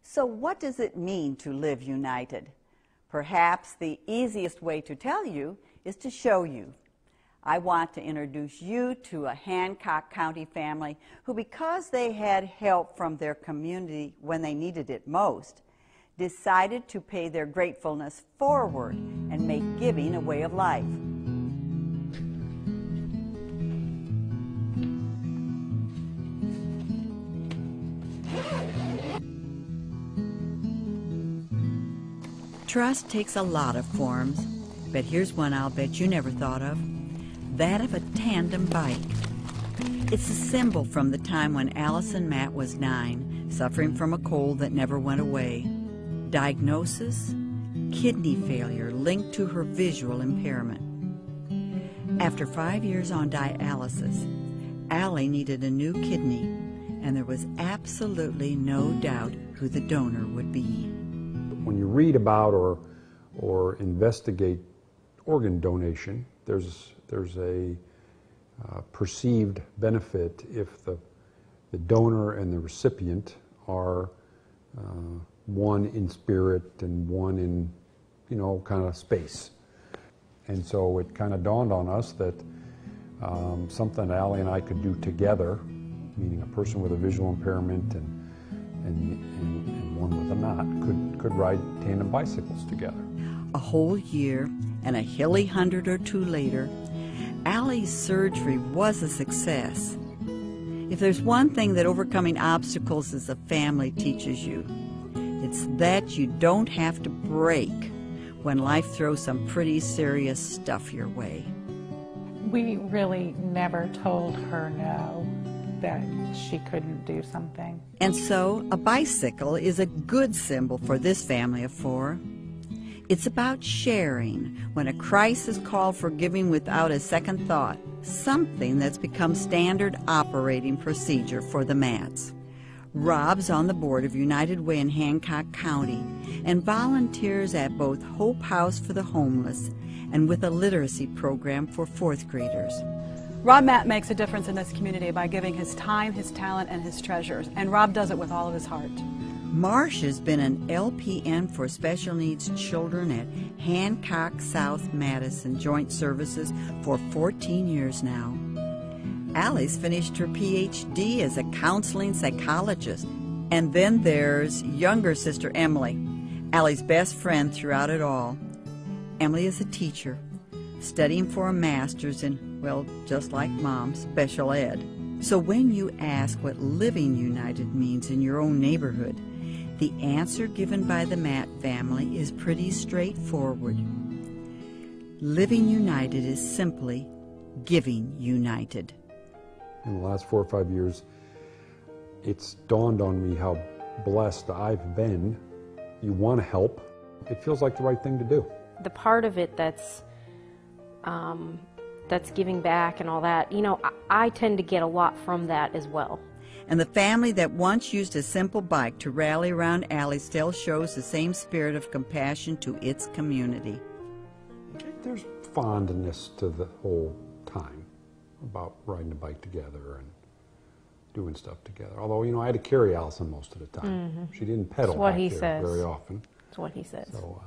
So what does it mean to live united? Perhaps the easiest way to tell you is to show you. I want to introduce you to a Hancock County family who, because they had help from their community when they needed it most, decided to pay their gratefulness forward and make giving a way of life. Trust takes a lot of forms, but here's one I'll bet you never thought of, that of a tandem bike. It's a symbol from the time when Allison Matt was 9, suffering from a cold that never went away. Diagnosis: kidney failure linked to her visual impairment. After 5 years on dialysis, Allie needed a new kidney, and there was absolutely no doubt who the donor would be. When you read about or investigate organ donation, there's a perceived benefit if the donor and the recipient are one in spirit and one in, kind of space. And so it kind of dawned on us that something Allie and I could do together, meaning a person with a visual impairment and one with a not, could ride tandem bicycles together. A whole year and a hilly 100 or two later, Allie's surgery was a success. If there's one thing that overcoming obstacles as a family teaches you, it's that you don't have to break when life throws some pretty serious stuff your way. We really never told her no, that she couldn't do something. And so a bicycle is a good symbol for this family of 4. It's about sharing when a crisis called for giving without a second thought, something that's become standard operating procedure for the Matts. Rob's on the board of United Way in Hancock County and volunteers at both Hope House for the Homeless and with a literacy program for 4th graders. Rob Matt makes a difference in this community by giving his time, his talent, and his treasures, and Rob does it with all of his heart. Marsh has been an LPN for special needs children at Hancock South Madison Joint Services for 14 years now. Allie's finished her PhD as a counseling psychologist. And then there's younger sister Emily, Allie's best friend throughout it all. Emily is a teacher, studying for a master's in, well, just like Mom, special ed. So when you ask what living united means in your own neighborhood, the answer given by the Matt family is pretty straightforward. Living united is simply giving united. In the last 4 or 5 years, it's dawned on me how blessed I've been. You want to help. It feels like the right thing to do. The part of it that's giving back and all that, I tend to get a lot from that as well. And the family that once used a simple bike to rally around Allie still shows the same spirit of compassion to its community. There's fondness to the whole time about riding a bike together and doing stuff together. Although, I had to carry Allison most of the time. Mm-hmm. She didn't pedal back there very often. That's what he says. So